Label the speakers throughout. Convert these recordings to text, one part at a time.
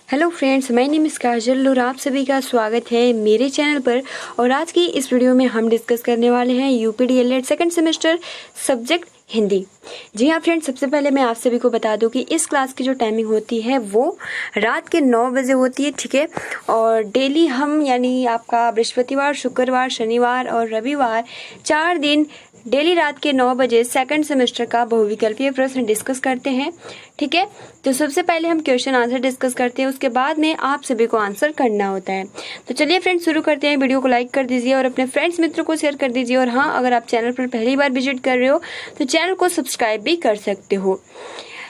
Speaker 1: Hello friends, my name is Kajal और आप सभी का स्वागत है मेरे चैनल पर। और आज की इस वीडियो में हम डिस्कस करने वाले हैं UP DElEd second semester subject Hindi. जी हाँ फ्रेंड्स, सबसे पहले मैं आप सभी को बता दूं कि इस क्लास की जो टाइमिंग होती है वो रात के 9 बजे होती है, ठीक है। और डेली हम यानी आपका बृहस्पतिवार, शुक्रवार, शनिवार और रविवार 4 दिन डेली रात के 9 बजे सेकंड सेमेस्टर का बहुविकल्पीय प्रश्न डिस्कस करते हैं, ठीक है। तो सबसे पहले हम क्वेश्चन आंसर डिस्कस करते हैं, उसके बाद में आप सभी को आंसर करना होता है। तो चलिए फ्रेंड्स शुरू करते हैं। वीडियो को लाइक कर दीजिए और अपने फ्रेंड्स मित्रों को शेयर कर दीजिए। और हाँ, अगर आप चैनल पर पहली बार विजिट कर रहे हो तो चैनल को सब्सक्राइब भी कर सकते हो।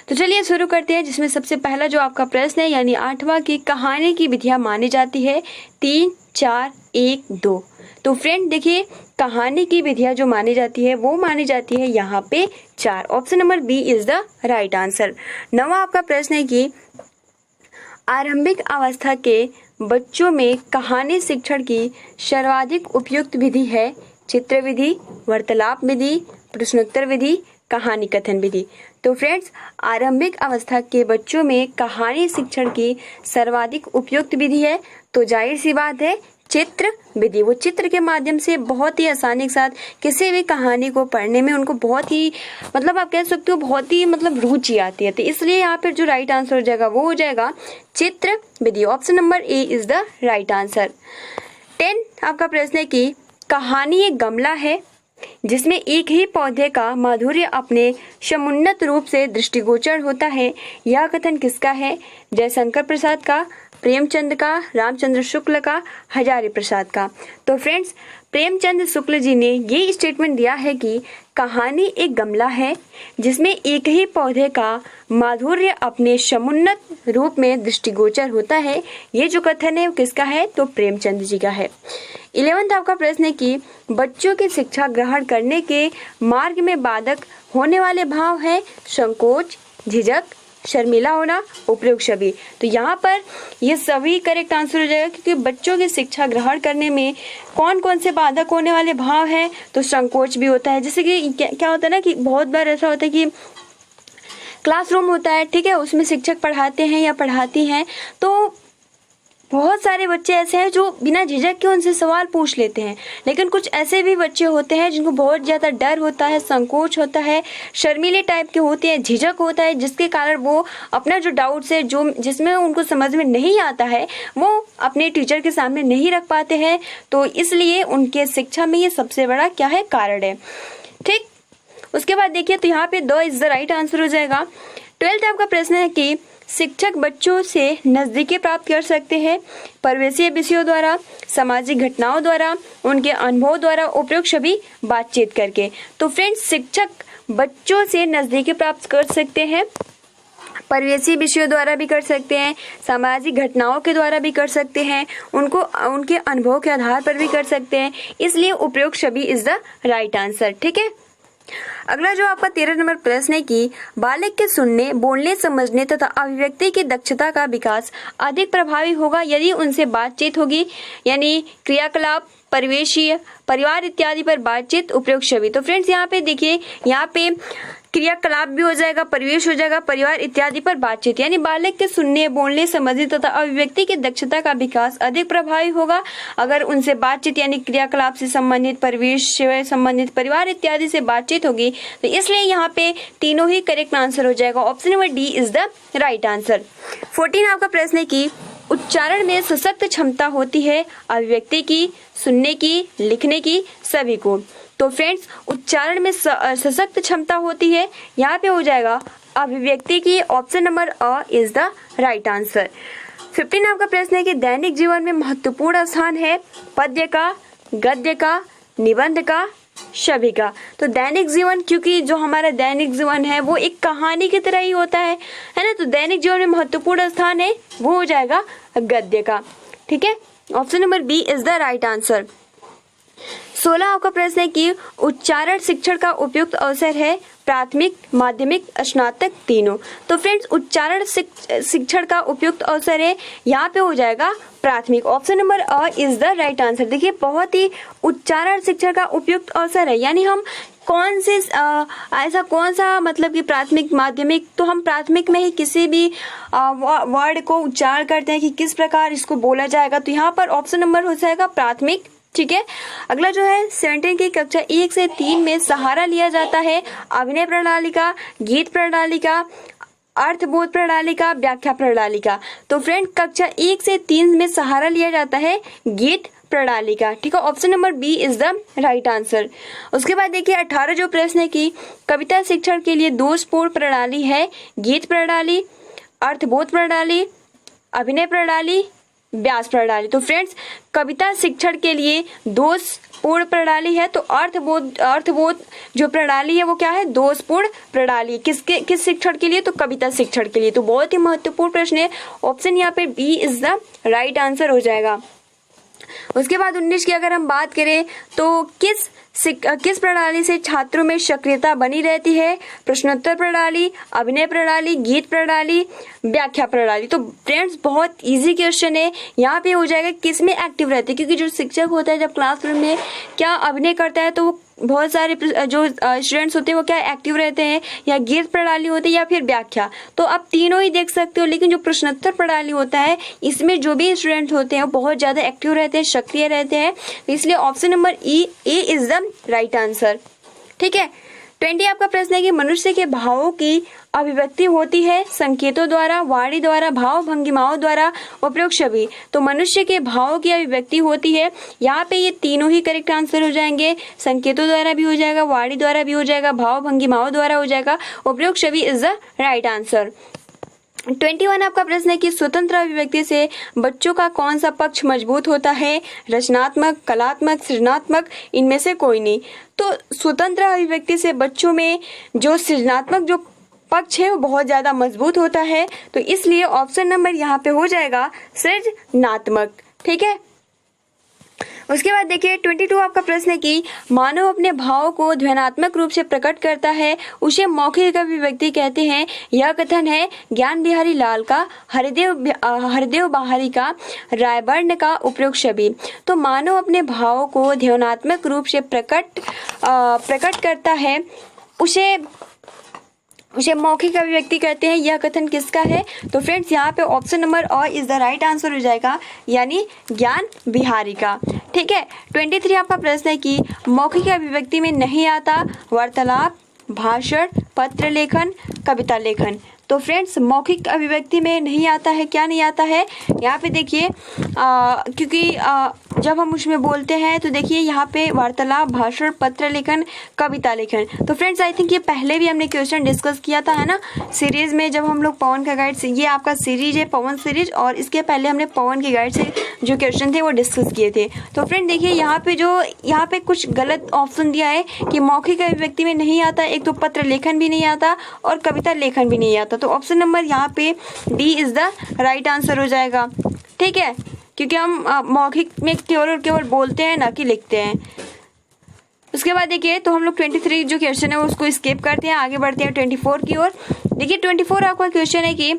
Speaker 1: तो चलिए शुरू करते हैं, जिसमें सबसे पहला जो आपका प्रश्न है यानी 8वां की कहानी की विधियां मानी जाती है 3, 4, 1, 2। तो फ्रेंड देखिए, कहानी की विधियां जो मानी जाती है वो मानी जाती है यहाँ पे 4। Option number B is the right answer. 9वां आपका प्रश्न है कि आरंभिक अवस्था के बच्चों में कहानी शिक्षण की सर्वाधिक उपयुक्त विधि है चित्र विधि, वार्तालाप विधि, प्रश्नोत्तर विधि, कहानी कथन विधि। तो फ्रेंड्स, आरंभिक अवस्था के बच्चों में कहानी शिक्षण की सर्वाधिक उपयुक्त विधि है तो जाहिर सी बात है चित्र विधि। वो चित्र के माध्यम से बहुत ही आसानी के साथ किसी भी कहानी को पढ़ने में उनको बहुत ही आप कह सकते हो बहुत ही रुचि आती है। तो इसलिए यहाँ पर जो राइट आंसर हो जाएगा वो हो जाएगा चित्र विधि। Option number A is the right answer. 10 आपका प्रश्न है कि कहानी एक गमला है जिसमें एक ही पौधे का माधुर्य अपने समुन्नत रूप से दृष्टिगोचर होता है। यह कथन किसका है? जयशंकर प्रसाद का, प्रेमचंद का, रामचंद्र शुक्ल का, हजारी प्रसाद का। तो फ्रेंड्स, प्रेमचंद शुक्ल जी ने ये स्टेटमेंट दिया है कि कहानी एक गमला है जिसमें एक ही पौधे का माधुर्य अपने समुन्नत रूप में दृष्टिगोचर होता है। ये जो कथन है वो किसका है? तो प्रेमचंद जी का है। 11वां आपका प्रश्न है कि बच्चों की शिक्षा ग्रहण करने के मार्ग में बाधक होने वाले भाव है संकोच, झिझक, शर्मिला होना, उपयुक्त सभी। तो यहाँ पर ये सभी करेक्ट आंसर हो जाएगा, क्योंकि बच्चों की शिक्षा ग्रहण करने में कौन कौन से बाधक होने वाले भाव हैं? तो संकोच भी होता है। जैसे कि क्या होता है ना कि बहुत बार ऐसा होता है कि क्लासरूम होता है, ठीक है, उसमें शिक्षक पढ़ाते हैं या पढ़ाती हैं, तो बहुत सारे बच्चे ऐसे हैं जो बिना झिझक के उनसे सवाल पूछ लेते हैं। लेकिन कुछ ऐसे भी बच्चे होते हैं जिनको बहुत ज़्यादा डर होता है, संकोच होता है, शर्मीले टाइप के होते हैं, झिझक होता है, जिसके कारण वो अपना जो डाउट्स है जो जिसमें उनको समझ में नहीं आता है वो अपने टीचर के सामने नहीं रख पाते हैं। तो इसलिए उनके शिक्षा में ये सबसे बड़ा क्या है? कारण है, ठीक। उसके बाद देखिए, तो यहाँ पे 2 इज द राइट आंसर हो जाएगा। 12 आपका प्रश्न है कि शिक्षक बच्चों से नजदीकी प्राप्त कर सकते हैं परिवेशीय विषयों द्वारा, सामाजिक घटनाओं द्वारा, उनके अनुभव द्वारा, उपयुक्त सभी बातचीत करके। तो फ्रेंड्स, शिक्षक बच्चों से नजदीकी प्राप्त कर सकते हैं परिवेशीय विषयों द्वारा भी कर सकते हैं, सामाजिक घटनाओं के द्वारा भी कर सकते हैं, उनको उनके अनुभव के आधार पर भी कर सकते हैं। इसलिए उपयुक्त सभी इज द राइट आंसर, ठीक है। अगला जो आपका 13 नंबर प्रश्न है कि बालक के सुनने, बोलने, समझने तथा अभिव्यक्ति की दक्षता का विकास अधिक प्रभावी होगा यदि उनसे बातचीत होगी, यानी क्रियाकलाप, परिवेशीय, परिवार इत्यादि पर बातचीत, उपयुक्त सभी। तो फ्रेंड्स, यहाँ पे देखिए, यहाँ पे क्रियाकलाप भी हो जाएगा, परिवेश हो जाएगा, परिवार इत्यादि पर बातचीत, यानी बालक के सुनने, बोलने, समझने तथा अभिव्यक्ति की दक्षता का विकास अधिक प्रभावी होगा अगर उनसे बातचीत यानी क्रियाकलाप से संबंधित, परिवेश से संबंधित, परिवार इत्यादि से बातचीत होगी। तो इसलिए यहाँ पे तीनों ही करेक्ट आंसर हो जाएगा। Option number D is the right answer. 14 आपका प्रश्न है कि उच्चारण में सशक्त क्षमता होती है अभिव्यक्ति की, सुनने की, लिखने की, सभी को। तो फ्रेंड्स, उच्चारण में सशक्त क्षमता होती है, यहाँ पे हो जाएगा अभिव्यक्ति की। Option number a is the right answer. 15 आपका प्रश्न है कि दैनिक जीवन में महत्वपूर्ण स्थान है पद्य का, गद्य का, निबंध का, सभी का। तो दैनिक जीवन, क्योंकि जो हमारा दैनिक जीवन है वो एक कहानी की तरह ही होता है ना, तो दैनिक जीवन में महत्वपूर्ण स्थान है वो हो जाएगा गद्य का, ठीक है। Option number B is the right answer. 16 आपका प्रश्न है कि उच्चारण शिक्षण का उपयुक्त अवसर है प्राथमिक, माध्यमिक, स्नातक, तीनों। तो फ्रेंड्स, उच्चारण शिक्षण का उपयुक्त अवसर है, यहाँ पे हो जाएगा प्राथमिक। Option number a is the right answer. देखिए, बहुत ही उच्चारण शिक्षण का उपयुक्त अवसर है, यानी हम कौन से ऐसा कौन सा मतलब कि प्राथमिक माध्यमिक, तो हम प्राथमिक में ही किसी भी वर्ड को उच्चारण करते हैं कि किस प्रकार इसको बोला जाएगा, तो यहाँ पर ऑप्शन नंबर हो जाएगा प्राथमिक। ठीक है, अगला जो है 17 की कक्षा 1 से 3 में सहारा लिया जाता है अभिनय प्रणाली का, गीत प्रणाली का, अर्थबोध प्रणाली का, व्याख्या प्रणाली का। तो फ्रेंड कक्षा 1 से 3 में सहारा लिया जाता है गीत प्रणाली का। ठीक है, option number B is the right answer. उसके बाद देखिए 18 जो प्रश्न है कि कविता शिक्षण के लिए दोषपूर्ण प्रणाली है गीत प्रणाली, अर्थबोध प्रणाली, अभिनय प्रणाली, व्यास प्रणाली। तो फ्रेंड्स कविता शिक्षण के लिए दोषपूर्ण प्रणाली है, तो अर्थबोध जो प्रणाली है वो क्या है, दोषपूर्ण प्रणाली। किस शिक्षण के लिए, तो कविता शिक्षण के लिए। तो बहुत ही महत्वपूर्ण प्रश्न है, ऑप्शन यहाँ पे B is the right answer हो जाएगा। उसके बाद 19 की अगर हम बात करें तो किस प्रणाली से छात्रों में सक्रियता बनी रहती है, प्रश्नोत्तर प्रणाली, अभिनय प्रणाली, गीत प्रणाली, व्याख्या प्रणाली। तो फ्रेंड्स बहुत इजी क्वेश्चन है, यहाँ पे हो जाएगा किस में एक्टिव रहते हैं, क्योंकि जो शिक्षक होता है जब क्लासरूम में क्या अभिनय करता है तो बहुत सारे जो स्टूडेंट्स होते हैं वो क्या एक्टिव रहते हैं, या गीत प्रणाली होती है या फिर व्याख्या। तो आप तीनों ही देख सकते हो, लेकिन जो प्रश्नोत्तर प्रणाली होता है इसमें जो भी स्टूडेंट्स होते हैं वो बहुत ज्यादा एक्टिव रहते हैं, सक्रिय रहते हैं, इसलिए option number A is the right answer. ठीक है, 20 आपका प्रश्न है कि मनुष्य के भावों की अभिव्यक्ति होती है संकेतों द्वारा, वाणी द्वारा, भाव भंगिमाओं द्वारा, उपयोग छवि। तो मनुष्य के भावों की अभिव्यक्ति होती है, यहाँ पे ये तीनों ही करेक्ट आंसर हो जाएंगे, संकेतों द्वारा भी हो जाएगा, वाणी द्वारा भी हो जाएगा, भाव भंगिमाओं द्वारा हो जाएगा, उपयोग छवि इज द राइट आंसर। 21 आपका प्रश्न है कि स्वतंत्र अभिव्यक्ति से बच्चों का कौन सा पक्ष मजबूत होता है, रचनात्मक, कलात्मक, सृजनात्मक, इनमें से कोई नहीं। तो स्वतंत्र अभिव्यक्ति से बच्चों में जो सृजनात्मक जो पक्ष है वो बहुत ज्यादा मजबूत होता है, तो इसलिए ऑप्शन नंबर यहाँ पे हो जाएगा सृजनात्मक। ठीक है, उसके बाद देखिए 22 आपका प्रश्न है कि मानव अपने भाव को ध्वन्यात्मक रूप से प्रकट करता है, उसे मौखिक अभिव्यक्ति कहते हैं। यह कथन है ज्ञान बिहारी लाल का, हरदेव बाहरी का, रायबर्न का, उपयोग छवि। तो मानव अपने भाव को ध्वन्यात्मक रूप से प्रकट करता है, उसे मौखिक अभिव्यक्ति कहते हैं। यह कथन किसका है, तो फ्रेंड्स यहाँ पे option number a is the right answer हो जाएगा, यानी ज्ञान बिहारी का। ठीक है, 23 आपका प्रश्न है कि मौखिक अभिव्यक्ति में नहीं आता वार्तालाप, भाषण, पत्र लेखन, कविता लेखन। तो फ्रेंड्स मौखिक अभिव्यक्ति में नहीं आता है, क्या नहीं आता है, यहाँ पे देखिए क्योंकि जब हम उसमें बोलते हैं तो देखिए यहाँ पे वार्तालाप, भाषण, पत्र लेखन, कविता लेखन। तो फ्रेंड्स आई थिंक ये पहले भी हमने क्वेश्चन डिस्कस किया था, है ना, सीरीज में, जब हम लोग पवन का गाइड से, ये आपका सीरीज है पवन सीरीज, और इसके पहले हमने पवन के गाइड से जो क्वेश्चन थे वो डिस्कस किए थे। तो फ्रेंड देखिए यहाँ पे कुछ गलत ऑप्शन दिया है कि मौखिक अभिव्यक्ति में नहीं आता, एक तो पत्र लेखन भी नहीं आता और कविता लेखन भी नहीं आता। तो ऑप्शन नंबर यहाँ पे D is the right answer हो जाएगा। ठीक है, क्योंकि हम मौखिक में केवल और केवल बोलते हैं ना कि लिखते हैं। उसके बाद देखिए तो हम लोग 23 जो क्वेश्चन है उसको स्किप करते हैं, आगे बढ़ते हैं 24 की ओर। देखिए 24 आपका क्वेश्चन है कि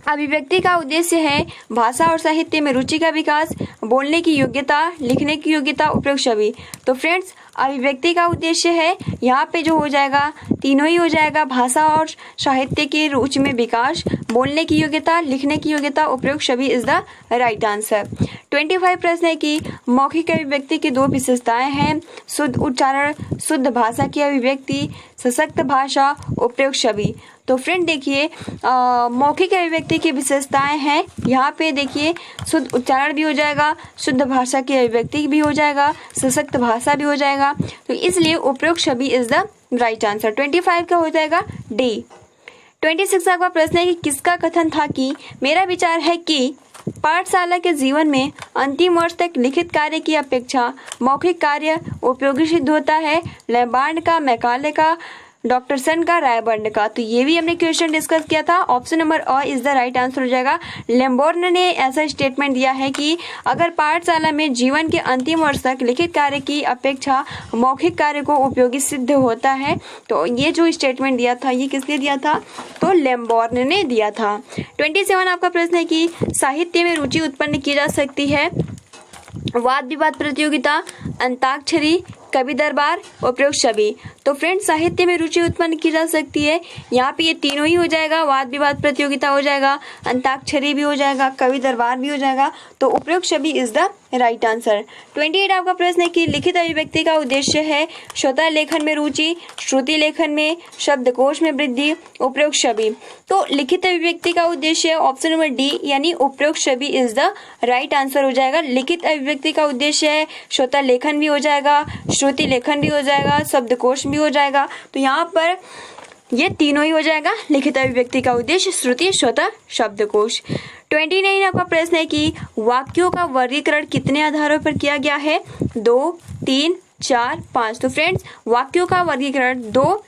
Speaker 1: अभिव्यक्ति का उद्देश्य है भाषा और साहित्य में रुचि का विकास, बोलने की योग्यता, लिखने की योग्यता, उपयोग छवि। तो फ्रेंड्स अभिव्यक्ति का उद्देश्य है, यहाँ पे जो हो जाएगा तीनों ही हो जाएगा, भाषा और साहित्य की रुचि में विकास, बोलने की योग्यता, लिखने की योग्यता, उपयोग छवि इज द राइट आंसर। 25 प्रश्न है कि मौखिक अभिव्यक्ति की दो विशेषताएं हैं, शुद्ध उच्चारण, शुद्ध भाषा की अभिव्यक्ति, सशक्त भाषा, उपयोग छवि। तो फ्रेंड देखिए मौखिक अभिव्यक्ति की विशेषताएं हैं, यहाँ पे देखिए शुद्ध उच्चारण भी हो जाएगा, शुद्ध भाषा की अभिव्यक्ति भी हो जाएगा, सशक्त भाषा भी हो जाएगा, तो इसलिए उपयोग छवि इज द राइट आंसर। 25 का हो जाएगा डी। 26 का प्रश्न है कि किसका कथन था कि मेरा विचार है कि पाठशाला के जीवन में अंतिम वर्ष तक लिखित कार्य की अपेक्षा मौखिक कार्य उपयोगी सिद्ध होता है, लैम्बार्ड का, मैकाले का, डॉक्टर सन का, रायबर्न का। तो ये भी हमने क्वेश्चन डिस्कस किया था, option number a is the right answer हो जाएगा। लैम्बोर्न ने ऐसा स्टेटमेंट दिया है कि अगर पाठशाला में जीवन के अंतिम वर्ष तक लिखित कार्य की अपेक्षा मौखिक कार्य को उपयोगी सिद्ध होता है, तो ये जो स्टेटमेंट दिया था ये किसने दिया था, तो लैम्बोर्न ने दिया था। 27 आपका प्रश्न है कि साहित्य में रुचि उत्पन्न की जा सकती है वाद विवाद प्रतियोगिता, अंताक्षरी, कवि दरबार, उपरोक्त सभी। तो फ्रेंड्स साहित्य में रुचि उत्पन्न की जा सकती है, यहाँ पे ये तीनों ही हो जाएगा, वाद विवाद प्रतियोगिता हो जाएगा, अंताक्षरी भी हो जाएगा, कवि दरबार भी हो जाएगा। तो उपरोक्त सभी इज द राइट आंसर। 28 आपका प्रश्न है कि लिखित अभिव्यक्ति का उद्देश्य है स्वतः लेखन में रुचि, श्रुति लेखन में, शब्दकोश में वृद्धि, उपरोक्त सभी। तो लिखित अभिव्यक्ति का उद्देश्य ऑप्शन नंबर डी यानी उपरोक्त सभी इज द राइट आंसर हो जाएगा। लिखित अभिव्यक्ति का उद्देश्य है स्वतः लेखन भी हो जाएगा, श्रुति लेखन भी हो जाएगा, शब्दकोश भी हो जाएगा। तो यहाँ पर ये तीनों ही हो जाएगा, लिखित अभिव्यक्ति का उद्देश्य, श्रुति, स्वतः, शब्दकोश। 29 आपका प्रश्न है कि वाक्यों का वर्गीकरण कितने आधारों पर किया गया है? 2, 3, 4, 5। तो फ्रेंड्स वाक्यों का वर्गीकरण 2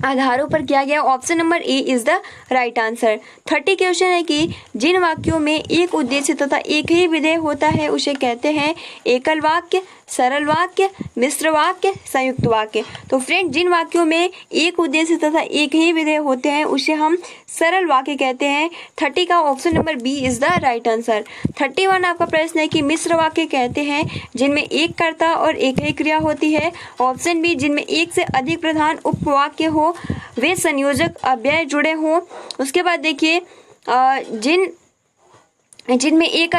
Speaker 1: आधारों पर किया गया। Option number A is the right answer. 30 question है कि जिन वाक्यों में एक उद्देश्य तथा एक ही विधेय होता है उसे कहते हैं एकल वाक्य, सरल वाक्य, मिश्र वाक्य, संयुक्त वाक्य। तो फ्रेंड जिन वाक्यों में एक उद्देश्य तथा एक ही विधेय होते हैं उसे हम सरल वाक्य कहते हैं। 30 का option number B is the right answer. 31 आपका प्रश्न है कि मिश्र वाक्य कहते हैं जिनमें एक कर्ता और एक ही क्रिया होती है। ऑप्शन बी जिनमें एक से अधिक प्रधान उपवाक्य हो, वे संयोजक अव्यय जुड़े हों। उसके बाद देखिए जिनमें एक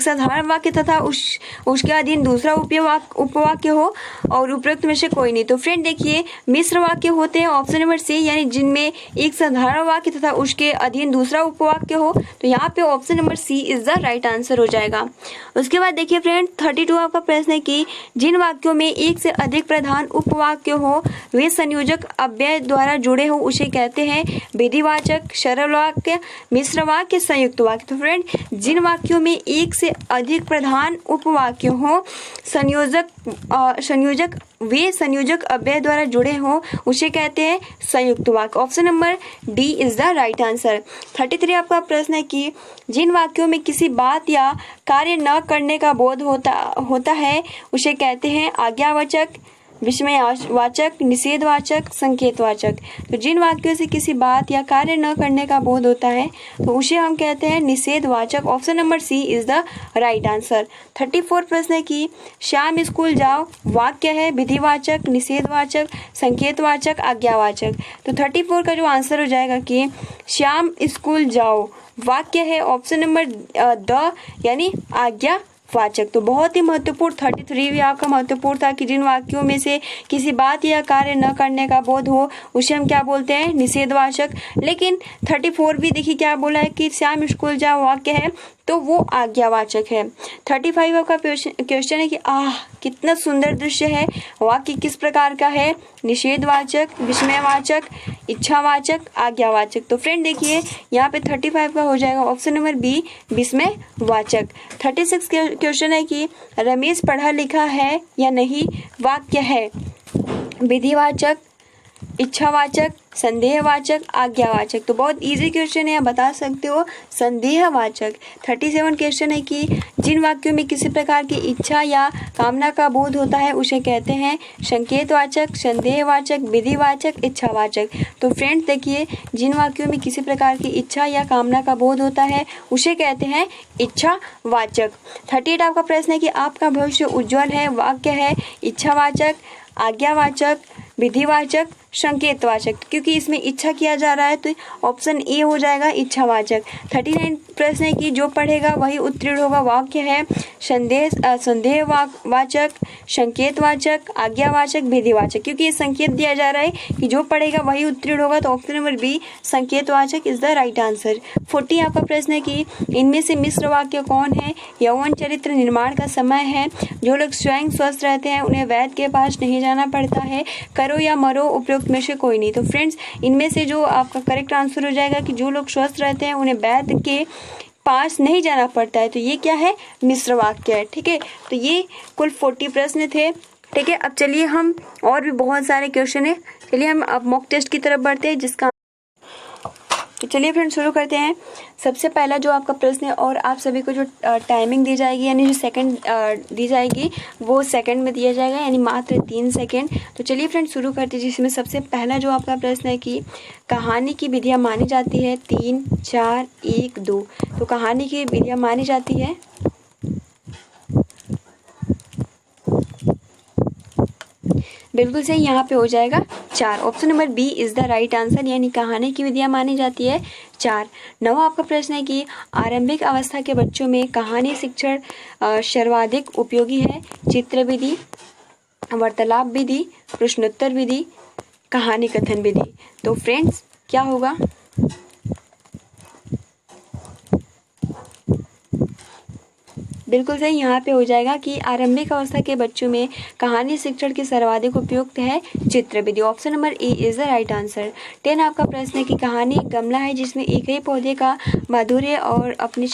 Speaker 1: साधारण वाक्य तथा उसके अधीन दूसरा उपवाक्य हो और उपरोक्त में से कोई नहीं। तो फ्रेंड देखिए मिश्र वाक्य होते हैं ऑप्शन नंबर सी यानी जिनमें एक साधारण वाक्य तथा उसके अधीन दूसरा उपवाक्य हो। तो यहाँ पे option number C is the right answer हो जाएगा। उसके बाद देखिए फ्रेंड 32 आपका प्रश्न है कि जिन वाक्यों में एक से अधिक प्रधान उपवाक्य हो वे संयोजक अव्यय द्वारा जुड़े हो उसे कहते हैं विधिवाचक, सरल वाक्य, मिश्र वाक्य, संयुक्त वाक्य। तो फ्रेंड जिन वाक्यों में एक से अधिक प्रधान उपवाक्य हो संयोजक अव्यय द्वारा जुड़े हो उसे कहते हैं संयुक्त वाक्य। Option number D is the right answer. 33 आपका प्रश्न है कि जिन वाक्यों में किसी बात या कार्य न करने का बोध होता है उसे कहते हैं आज्ञावाचक, विस्मयवाचक, निषेधवाचक, संकेतवाचक। तो जिन वाक्यों से किसी बात या कार्य न करने का बोध होता है तो उसे हम कहते हैं निषेधवाचक। Option number C is the right answer. 34 प्रश्न है कि श्याम स्कूल जाओ वाक्य है विधिवाचक, निषेधवाचक, संकेतवाचक, आज्ञावाचक। तो 34 का जो आंसर हो जाएगा कि श्याम स्कूल जाओ वाक्य है ऑप्शन नंबर द यानी आज्ञा वाचक। तो बहुत ही महत्वपूर्ण 33 भी आपका महत्वपूर्ण था कि जिन वाक्यों में से किसी बात या कार्य न करने का बोध हो उसे हम क्या बोलते हैं निषेधवाचक। लेकिन 34 भी देखिए क्या बोला है कि श्याम स्कूल जाओ वाक्य है तो वो आज्ञावाचक है। 35 आपका क्वेश्चन है कि कितना सुंदर दृश्य है, वाक्य किस प्रकार का है, निषेधवाचक, विस्मयवाचक, इच्छावाचक, आज्ञावाचक। तो फ्रेंड देखिए यहाँ पे 35 का हो जाएगा ऑप्शन नंबर बी विस्मयवाचक। 36 क्वेश्चन है कि रमेश पढ़ा लिखा है या नहीं, वाक्य है विधिवाचक, इच्छावाचक, संदेहवाचक, आज्ञावाचक। तो बहुत इजी क्वेश्चन है, आप बता सकते हो संदेहवाचक। 37 क्वेश्चन है कि जिन वाक्यों में किसी प्रकार की इच्छा या कामना का बोध होता है उसे कहते हैं संकेतवाचक, संदेहवाचक, विधिवाचक, इच्छावाचक। तो फ्रेंड्स देखिए जिन वाक्यों में किसी प्रकार की इच्छा या कामना का बोध होता है उसे कहते हैं इच्छावाचक। 38 आपका प्रश्न है कि आपका भविष्य उज्जवल है, वाक्य है इच्छावाचक, आज्ञावाचक, विधिवाचक, संकेतवाचक। क्योंकि इसमें इच्छा किया जा रहा है तो ऑप्शन ए हो जाएगा इच्छावाचक। 39 प्रश्न है कि जो पढ़ेगा वही उत्तीर्ण होगा, वाक्य है संदेहवाचक, संकेतवाचक, आज्ञावाचक, विधिवाचक। क्योंकि ये संकेत दिया जा रहा है कि जो पढ़ेगा वही उत्तीर्ण होगा तो ऑप्शन नंबर बी संकेतवाचक इज द राइट आंसर। 40 आपका प्रश्न है कि इनमें से मिश्र वाक्य कौन है। यौवन चरित्र निर्माण का समय है, जो लोग स्वयं स्वस्थ रहते हैं उन्हें वैद्य के पास नहीं जाना पड़ता है, करो या मरो उपयुक्त में से कोई नहीं। तो फ्रेंड्स इनमें से जो आपका करेक्ट आंसर हो जाएगा कि जो लोग स्वस्थ रहते हैं उन्हें वैद्य के पास नहीं जाना पड़ता है। तो ये क्या है, मिश्र वाक्य है। ठीक है, तो ये कुल 40 प्रश्न थे। ठीक है, अब चलिए हम और भी बहुत सारे क्वेश्चन है, चलिए हम अब मॉक टेस्ट की तरफ बढ़ते हैं जिसका तो चलिए फ्रेंड्स शुरू करते हैं। सबसे पहला जो आपका प्रश्न है और आप सभी को जो टाइमिंग दी जाएगी यानी जो सेकंड दी जाएगी वो सेकंड में दिया जाएगा यानी मात्र 3 सेकंड। तो चलिए फ्रेंड्स शुरू करते हैं जिसमें सबसे पहला जो आपका प्रश्न है कि कहानी की विधियाँ मानी जाती है 3, 4, 1, 2। तो कहानी की विधियाँ मानी जाती है बिल्कुल सही, यहाँ पे हो जाएगा 4। Option number B is the right answer, यानी कहानी की विधियाँ मानी जाती है 4। नवा आपका प्रश्न है कि आरंभिक अवस्था के बच्चों में कहानी शिक्षण सर्वाधिक उपयोगी है। चित्र विधि, वार्तालाप विधि, प्रश्नोत्तर विधि, कहानी कथन विधि। तो फ्रेंड्स क्या होगा? बिल्कुल सही, यहाँ पे हो जाएगा कि आरंभिक अवस्था के बच्चों में कहानी शिक्षण की सर्वाधिक उपयुक्त है चित्र विधि। Option number A is the right answer. 10 आपका प्रश्न है कि कहानी एक गमला है जिसमें एक ही पौधे का माधुर्य और अपने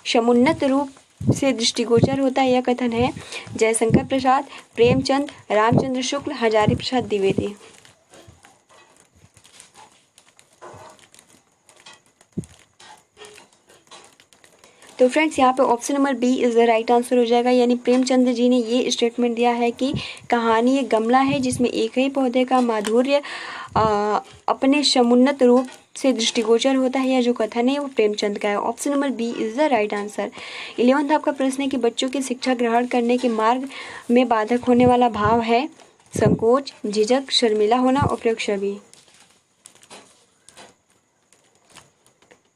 Speaker 1: समुन्नत रूप से दृष्टिगोचर होता है। यह कथन है जयशंकर प्रसाद, प्रेमचंद, रामचंद्र शुक्ल, हजारी प्रसाद द्विवेदी। तो फ्रेंड्स यहाँ पे option number B is the right answer हो जाएगा, यानी प्रेमचंद जी ने ये स्टेटमेंट दिया है कि कहानी एक गमला है जिसमें एक ही पौधे का माधुर्य अपने समुन्नत रूप से दृष्टिगोचर होता है। यह जो कथन है वो प्रेमचंद का है। Option number B is the right answer. 11th आपका प्रश्न है कि बच्चों की शिक्षा ग्रहण करने के मार्ग में बाधक होने वाला भाव है संकोच, झिझक, शर्मिला होना, उपयुक्त छवि।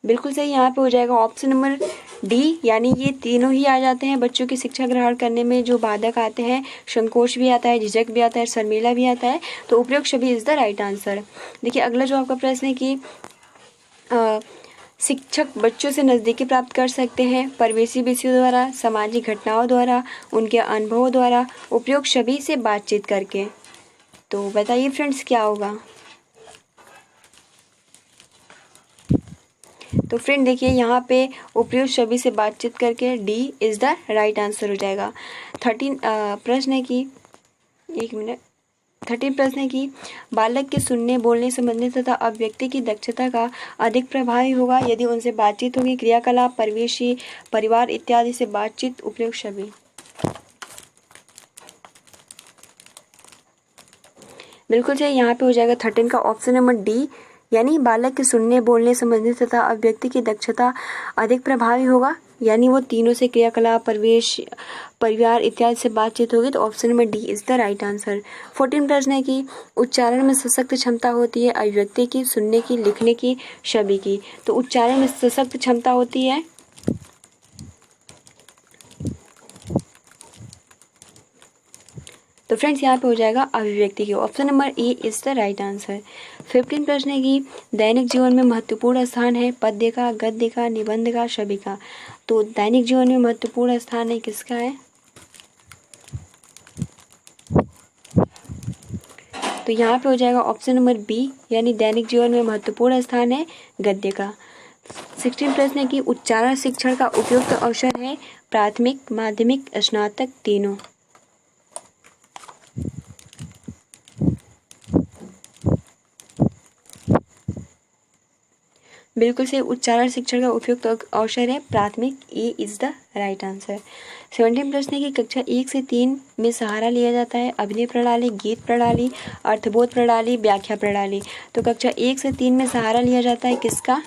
Speaker 1: बिल्कुल सही, यहाँ पे हो जाएगा ऑप्शन नंबर डी, यानी ये तीनों ही आ जाते हैं बच्चों की शिक्षा ग्रहण करने में जो बाधक आते हैं। संकोच भी आता है, झिझक भी आता है, शर्मिला भी आता है। तो उपयुक्त छवि इज द राइट आंसर। देखिए अगला जो आपका प्रश्न है कि शिक्षक बच्चों से नज़दीकी प्राप्त कर सकते हैं परिवेशी विषयों द्वारा, सामाजिक घटनाओं द्वारा, उनके अनुभवों द्वारा, उपयुक्त छवि से बातचीत करके। तो बताइए फ्रेंड्स क्या होगा? तो फ्रेंड देखिए यहाँ पे उपयुक्त छवि से बातचीत करके D is the right answer हो जाएगा। 13 प्रश्न है कि 13 प्रश्न है कि बालक के सुनने, बोलने, समझने तथा अभिव्यक्ति की दक्षता का अधिक प्रभावी होगा यदि उनसे बातचीत होगी। क्रियाकलाप, परिवेशी, परिवार इत्यादि से बातचीत, उपयुक्त छवि। बिल्कुल सही, यहाँ पे हो जाएगा 13 का ऑप्शन नंबर डी, यानी बालक के सुनने, बोलने, समझने तथा अभिव्यक्ति की दक्षता अधिक प्रभावी होगा, यानी वो तीनों से क्रियाकलाप, परिवेश, परिवार इत्यादि से बातचीत होगी। तो option number D is the right answer. 14 प्रश्न है कि उच्चारण में सशक्त क्षमता होती है अभिव्यक्ति की, सुनने की, लिखने की, छवि की। तो उच्चारण में सशक्त क्षमता होती है तो फ्रेंड्स यहाँ पे हो जाएगा अभिव्यक्ति की। Option number A is the right answer. 15 प्रश्न है कि दैनिक जीवन में महत्वपूर्ण स्थान है पद्य का, गद्य का, निबंध का, छवि का। तो दैनिक जीवन में महत्वपूर्ण स्थान है किसका है? तो यहाँ पे हो जाएगा ऑप्शन नंबर बी, यानी दैनिक जीवन में महत्वपूर्ण स्थान है गद्य का। 16 प्रश्न है कि उच्चारण शिक्षण का उपयुक्त अवसर है प्राथमिक, माध्यमिक, स्नातक, तीनों। बिल्कुल से उच्चारण शिक्षण का उपयुक्त अवसर है प्राथमिक, ए इज द राइट आंसर। 17 प्रश्न है कि कक्षा 1 से 3 में सहारा लिया जाता है अभिनय प्रणाली, गीत प्रणाली, अर्थबोध प्रणाली, व्याख्या प्रणाली। तो कक्षा 1 से 3 में सहारा लिया जाता है किसका?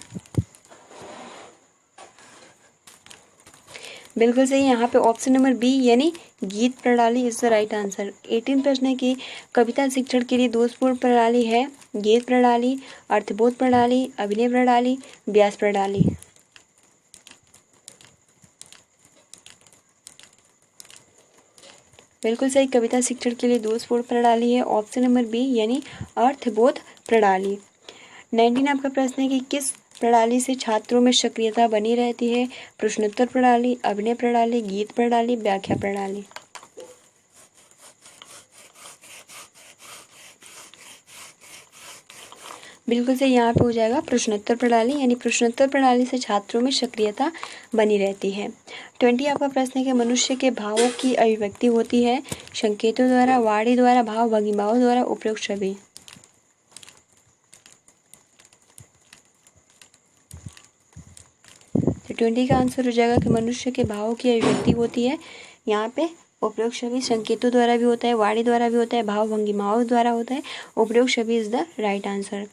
Speaker 1: बिल्कुल सही, यहाँ पे ऑप्शन नंबर बी, यानी गीत प्रणाली इज द राइट आंसर। 18 प्रश्न है कि कविता शिक्षण के लिए दोषपूर्ण प्रणाली है गीत प्रणाली, अर्थबोध प्रणाली, अभिनय प्रणाली, व्यास प्रणाली। बिल्कुल सही, कविता शिक्षण के लिए दोषपूर्ण प्रणाली है ऑप्शन नंबर बी, यानी अर्थबोध प्रणाली। 19 आपका प्रश्न है कि किस प्रणाली से छात्रों में सक्रियता बनी रहती है? प्रश्नोत्तर प्रणाली, अभिनय प्रणाली, गीत प्रणाली, व्याख्या प्रणाली। बिल्कुल से यहाँ पे हो जाएगा प्रश्नोत्तर प्रणाली, यानी प्रश्नोत्तर प्रणाली से छात्रों में सक्रियता बनी रहती है। 20 आपका प्रश्न है कि मनुष्य के भावों की अभिव्यक्ति होती है संकेतों द्वारा, वाणी द्वारा, भाव भंगिमाओं द्वारा, उपयुक्त छवि। तो 20 का आंसर हो जाएगा कि मनुष्य के भावों की अभिव्यक्ति होती है यहाँ पे उपयुक्त छवि संकेतों द्वारा भी होता है, वाणी द्वारा भी होता है, भाव भंगिमाओं द्वारा होता है, उपयुक्त छवि इज द राइट आंसर।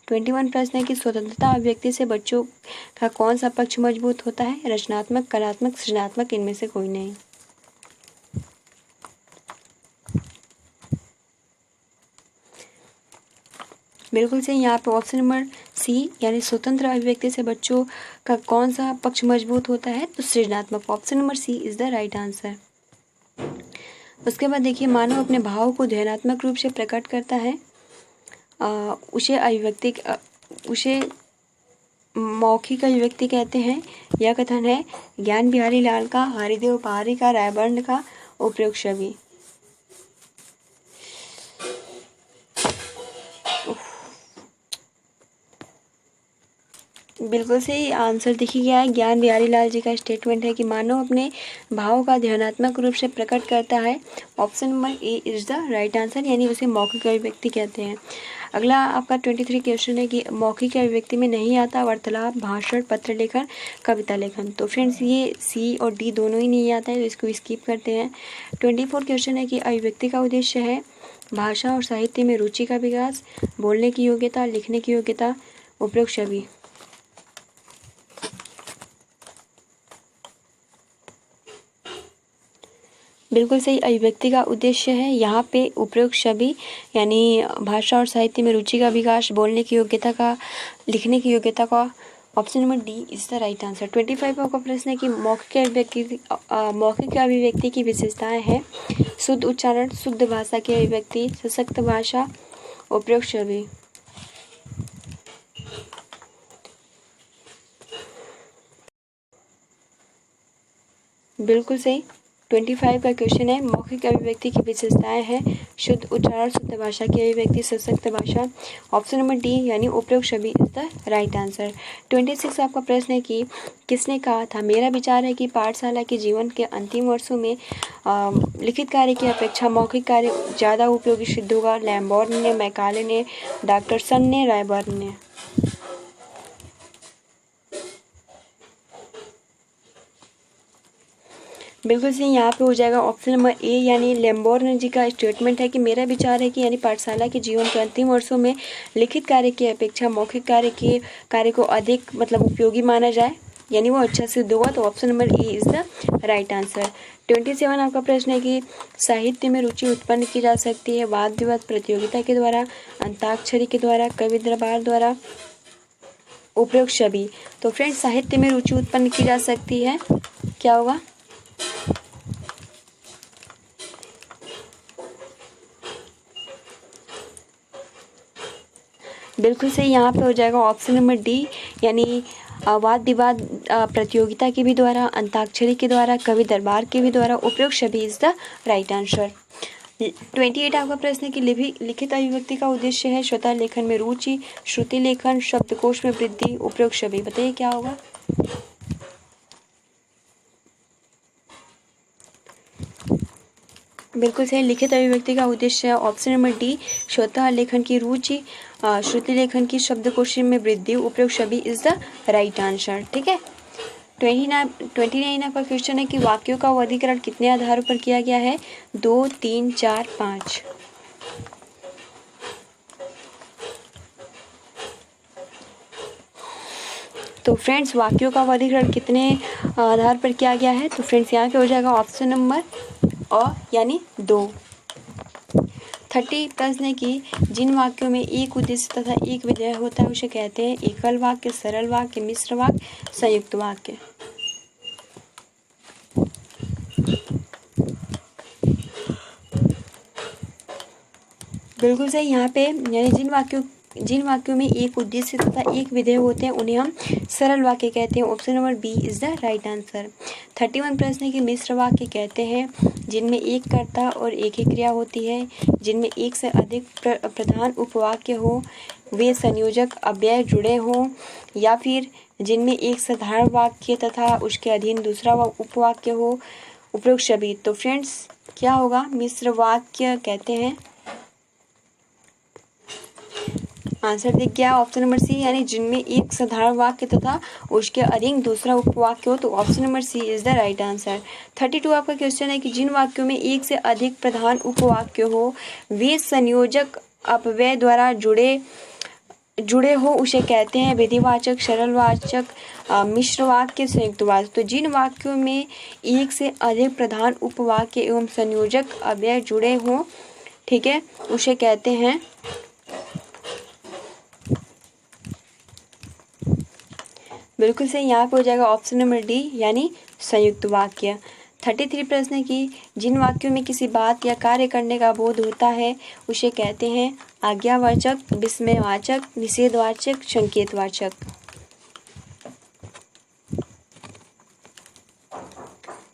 Speaker 1: 21 प्रश्न है कि स्वतंत्रता अभिव्यक्ति से बच्चों का कौन सा पक्ष मजबूत होता है? रचनात्मक, कलात्मक, सृजनात्मक, इनमें से कोई नहीं। बिल्कुल सही। यहाँ पे ऑप्शन नंबर सी यानी स्वतंत्र अभिव्यक्ति से बच्चों का कौन सा पक्ष मजबूत होता है, तो सृजनात्मक। Option number C is the right answer. उसके बाद देखिए, मानव अपने भाव को ध्वन्यात्मक रूप से प्रकट करता है, उसे मौखिक अभिव्यक्ति कहते हैं। यह कथन है ज्ञान बिहारी लाल का, हरिदेव पहाड़ी का, रायबर्न का उपयोग छवि। बिल्कुल सही आंसर देखिए क्या है, ज्ञान बिहारी लाल जी का स्टेटमेंट है कि मानव अपने भाव का ध्वन्यात्मक रूप से प्रकट करता है। Option number A is the right answer, यानी उसे मौखिक अभिव्यक्ति कहते हैं। अगला आपका 23 क्वेश्चन है कि मौखिक अभिव्यक्ति में नहीं आता वार्तालाप, भाषण, पत्र लेखन, कविता लेखन। तो फ्रेंड्स ये सी और डी दोनों ही नहीं आता है, तो इसको स्किप करते हैं। 24 क्वेश्चन है कि अभिव्यक्ति का उद्देश्य है भाषा और साहित्य में रुचि का विकास, बोलने की योग्यता, लिखने की योग्यता, उपयोग छवि। बिल्कुल सही, अभिव्यक्ति का उद्देश्य है यहाँ पे उपयोग छवि, यानी भाषा और साहित्य में रुचि का विकास, बोलने की योग्यता का, लिखने की योग्यता का। Option number D is the right answer. 25 का प्रश्न है कि मौखिक अभिव्यक्ति की विशेषताएं हैं शुद्ध उच्चारण, शुद्ध भाषा की अभिव्यक्ति, सशक्त भाषा, उपयोग छवि। बिल्कुल सही, 25 का क्वेश्चन है मौखिक अभिव्यक्ति की विशेषताएं हैं शुद्ध उच्चारण, शुद्ध भाषा की अभिव्यक्ति, सशक्त भाषा। ऑप्शन नंबर डी यानी उपयोग छवि इज द राइट आंसर। 26 आपका प्रश्न है कि किसने कहा था, मेरा विचार है कि पाठशाला के जीवन के अंतिम वर्षों में लिखित कार्य की अपेक्षा मौखिक कार्य ज़्यादा उपयोगी सिद्ध होगा। लैम्बोर्न ने, मैकाले ने, डॉक्टर सन ने, रायबर्न ने। बिल्कुल सही, यहाँ पे हो जाएगा ऑप्शन नंबर ए, यानी लैम्बोर्न जी का स्टेटमेंट है कि मेरा विचार है कि यानी पाठशाला के जीवन के अंतिम वर्षों में लिखित कार्य की अपेक्षा मौखिक कार्य को अधिक मतलब उपयोगी माना जाए, यानी वो अच्छा सिद्ध होगा। तो option number A is the right answer. 27 आपका प्रश्न है कि साहित्य में रुचि उत्पन्न की जा सकती है वाद विवाद प्रतियोगिता के द्वारा, अंताक्षरी के द्वारा, कवि दरबार द्वारा, उपयोग छवि। तो फ्रेंड्स साहित्य में रुचि उत्पन्न की जा सकती है, क्या होगा, बिल्कुल सही, यहाँ पे हो जाएगा ऑप्शन नंबर डी, यानी वाद विवाद प्रतियोगिता के भी द्वारा, अंताक्षरी के द्वारा, कवि दरबार के भी द्वारा, उपयोग छवि इज द राइट आंसर। 28 आपका प्रश्न है कि लिखित अभिव्यक्ति का उद्देश्य है स्वतः लेखन में रुचि, श्रुति लेखन, शब्दकोश में वृद्धि, उपयोग छवि। बताइए क्या होगा। बिल्कुल सही, लिखित अभिव्यक्ति का उद्देश्य है ऑप्शन नंबर डी, स्वतः लेखन की रुचि, श्रुति लेखन की, शब्दकोश में वृद्धि, उपयोग छवि इज द राइट आंसर। ठीक है। 29 आपका क्वेश्चन है कि वाक्यों का वर्गीकरण कितने आधारों पर किया गया है, 2, 3, 4, 5। तो फ्रेंड्स वाक्यों का वर्गीकरण कितने आधार पर किया गया है, तो फ्रेंड्स यहाँ पे हो जाएगा ऑप्शन नंबर यानी 2। 30 प्रश्न है कि जिन वाक्यों में एक उद्देश्य तथा एक विधेय होता है उसे कहते हैं एकल वाक्य, सरल वाक्य, मिश्र वाक्य, संयुक्त वाक्य। बिल्कुल सही, यहाँ पे यानी जिन वाक्यों में एक उद्देश्य तथा एक विधेय होते हैं उन्हें हम सरल वाक्य कहते हैं। Option number B is the right answer. 31 प्रश्न है कि मिश्र वाक्य कहते हैं जिनमें एक कर्ता और एक ही क्रिया होती है, जिनमें एक से अधिक प्रधान उपवाक्य हो, वे संयोजक अव्यय जुड़े हों, या फिर जिनमें एक साधारण वाक्य तथा उसके अधीन दूसरा उपवाक्य हो, उपयोग छवि। तो फ्रेंड्स क्या होगा, मिश्र वाक्य कहते हैं। आंसर देख गया ऑप्शन नंबर सी, यानी जिनमें एक साधारण वाक्य तथा उसके अधीन दूसरा उपवाक्य हो, तो option number C is the right answer. 32 आपका क्वेश्चन है कि जिन वाक्यों में एक से अधिक प्रधान उपवाक्य हो, वे संयोजक अपव्यय द्वारा जुड़े हो, उसे कहते हैं विधिवाचक, सरलवाचक, मिश्र वाक्य, संयुक्त वाक्य। तो जिन वाक्यों में एक से अधिक प्रधान उपवाक्य एवं संयोजक अव्यय जुड़े हों, ठीक है, उसे कहते हैं बिल्कुल सही, यहाँ पे हो जाएगा ऑप्शन नंबर डी यानी संयुक्त वाक्य। 33 प्रश्न है कि जिन वाक्यों में किसी बात या कार्य करने का बोध होता है उसे कहते हैं आज्ञावाचक, विस्मयवाचक, निषेधवाचक, संकेतवाचक।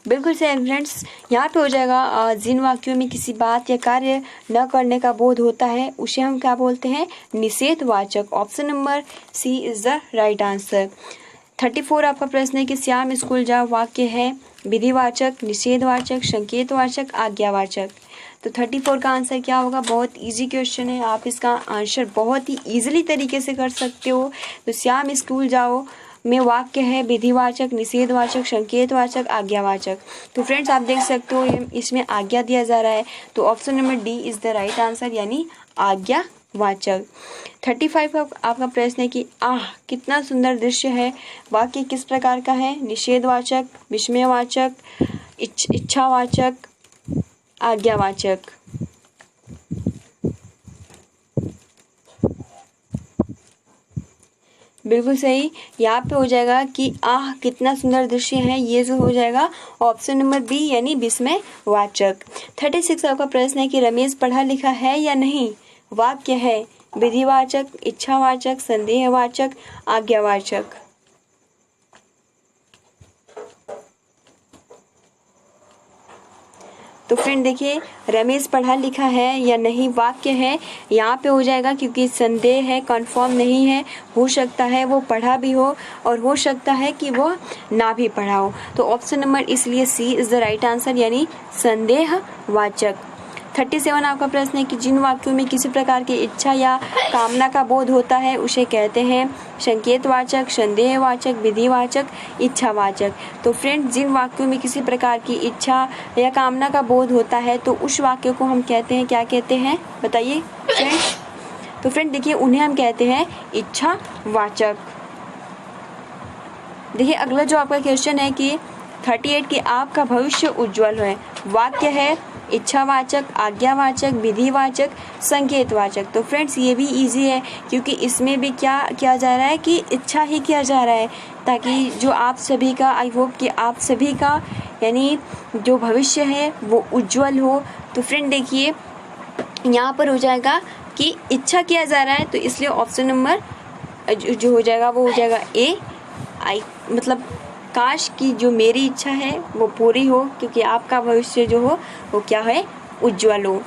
Speaker 1: बिल्कुल सही फ्रेंड्स, यहाँ पे हो जाएगा जिन वाक्यों में किसी बात या कार्य न करने का बोध होता है उसे हम क्या बोलते हैं, निषेधवाचक। Option number C is the right answer. 34 आपका प्रश्न है कि श्याम स्कूल जाओ वाक्य है विधिवाचक, निषेधवाचक, संकेतवाचक, आज्ञावाचक। तो 34 का आंसर क्या होगा, बहुत इजी क्वेश्चन है, आप इसका आंसर बहुत ही इजीली तरीके से कर सकते हो। तो श्याम स्कूल जाओ में वाक्य है विधिवाचक, निषेधवाचक, संकेतवाचक, आज्ञावाचक। तो फ्रेंड्स आप देख सकते हो इसमें आज्ञा दिया जा रहा है, तो option number D is the right answer यानी आज्ञावाचक। 35 आपका प्रश्न है कि आह कितना सुंदर दृश्य है वाक्य किस प्रकार का है, निषेधवाचक, विस्मयवाचक, इच्छावाचक, आज्ञावाचक। बिल्कुल सही, यहाँ पे हो जाएगा कि आह कितना सुंदर दृश्य है, ये जो हो जाएगा ऑप्शन नंबर बी यानी विस्मयवाचक। 36 आपका प्रश्न है कि रमेश पढ़ा लिखा है या नहीं, वाक्य है विधिवाचक, इच्छावाचक, संदेहवाचक, आज्ञावाचक। तो फ्रेंड देखिए रमेश पढ़ा लिखा है या नहीं वाक्य है, यहाँ पे हो जाएगा क्योंकि संदेह है, कंफर्म नहीं है, हो सकता है वो पढ़ा भी हो और हो सकता है कि वो ना भी पढ़ा हो। तो ऑप्शन नंबर इसलिए सी इज द राइट आंसर यानी संदेहवाचक। 37 आपका प्रश्न है कि जिन वाक्यों में किसी प्रकार की इच्छा या कामना का बोध होता है उसे कहते हैं संकेतवाचक, संदेहवाचक, विधिवाचक, इच्छावाचक। तो फ्रेंड जिन वाक्यों में किसी प्रकार की इच्छा या कामना का बोध होता है तो उस वाक्य को हम कहते हैं, क्या कहते हैं बताइए फ्रेंड्स। तो फ्रेंड देखिए उन्हें हम कहते हैं इच्छावाचक। देखिए अगला जो आपका क्वेश्चन है कि 38 कि आपका भविष्य उज्जवल है, वाक्य है इच्छावाचक, आज्ञावाचक, विधिवाचक, संकेतवाचक। तो फ्रेंड्स ये भी इजी है क्योंकि इसमें भी क्या किया जा रहा है कि इच्छा ही किया जा रहा है ताकि जो आप सभी का, आई होप कि आप सभी का यानी जो भविष्य है वो उज्जवल हो। तो फ्रेंड देखिए यहाँ पर हो जाएगा कि इच्छा किया जा रहा है, तो इसलिए ऑप्शन नंबर जो हो जाएगा वो हो जाएगा ए आई, मतलब काश की जो मेरी इच्छा है वो पूरी हो क्योंकि आपका भविष्य जो हो वो क्या है, उज्जवल हो।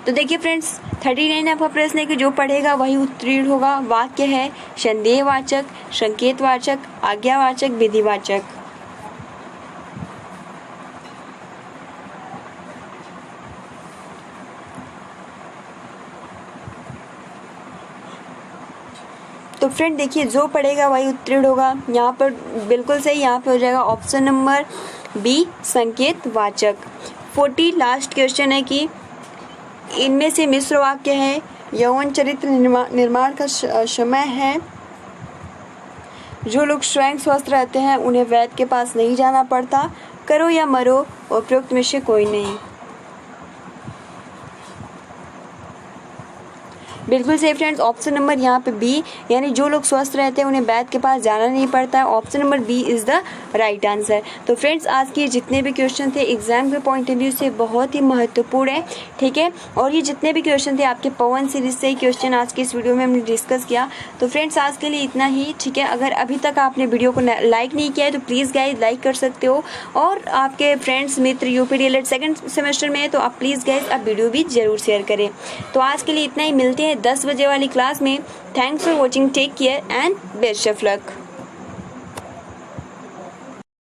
Speaker 1: तो देखिए फ्रेंड्स 39 आपका प्रश्न है कि जो पढ़ेगा वही उत्तीर्ण होगा, वाक्य है संदेहवाचक, संकेतवाचक, आज्ञावाचक, विधिवाचक। तो फ्रेंड देखिए जो पढ़ेगा वही उत्तीर्ण होगा, यहाँ पर बिल्कुल सही, यहाँ पे हो जाएगा ऑप्शन नंबर बी संकेतवाचक। 40 लास्ट क्वेश्चन है कि इनमें से मिश्र वाक्य है यौवन चरित्र निर्माण का समय है, जो लोग स्वयं स्वस्थ रहते हैं उन्हें वैद्य के पास नहीं जाना पड़ता, करो या मरो, उपयुक्त में से कोई नहीं। बिल्कुल सही फ्रेंड्स, ऑप्शन नंबर यहाँ पे बी यानी जो लोग स्वस्थ रहते हैं उन्हें वैद्य के पास जाना नहीं पड़ता है, option number B is the right answer. तो फ्रेंड्स आज के जितने भी क्वेश्चन थे एग्जाम के पॉइंट ऑफ व्यू से बहुत ही महत्वपूर्ण है, ठीक है। और ये जितने भी क्वेश्चन थे आपके पवन सीरीज से ही क्वेश्चन आज के इस वीडियो में हमने डिस्कस किया। तो फ्रेंड्स आज के लिए इतना ही, ठीक है। अगर अभी तक आपने वीडियो को लाइक नहीं किया है तो प्लीज़ गाइज लाइक कर सकते हो, और आपके फ्रेंड्स मित्र यूपीडीएलएड सेकंड सेमेस्टर में है तो आप प्लीज़ गाइज आप वीडियो भी जरूर शेयर करें। तो आज के लिए इतना ही, मिलते हैं 10 बजे वाली क्लास में। Thanks for watching, take care and best of luck.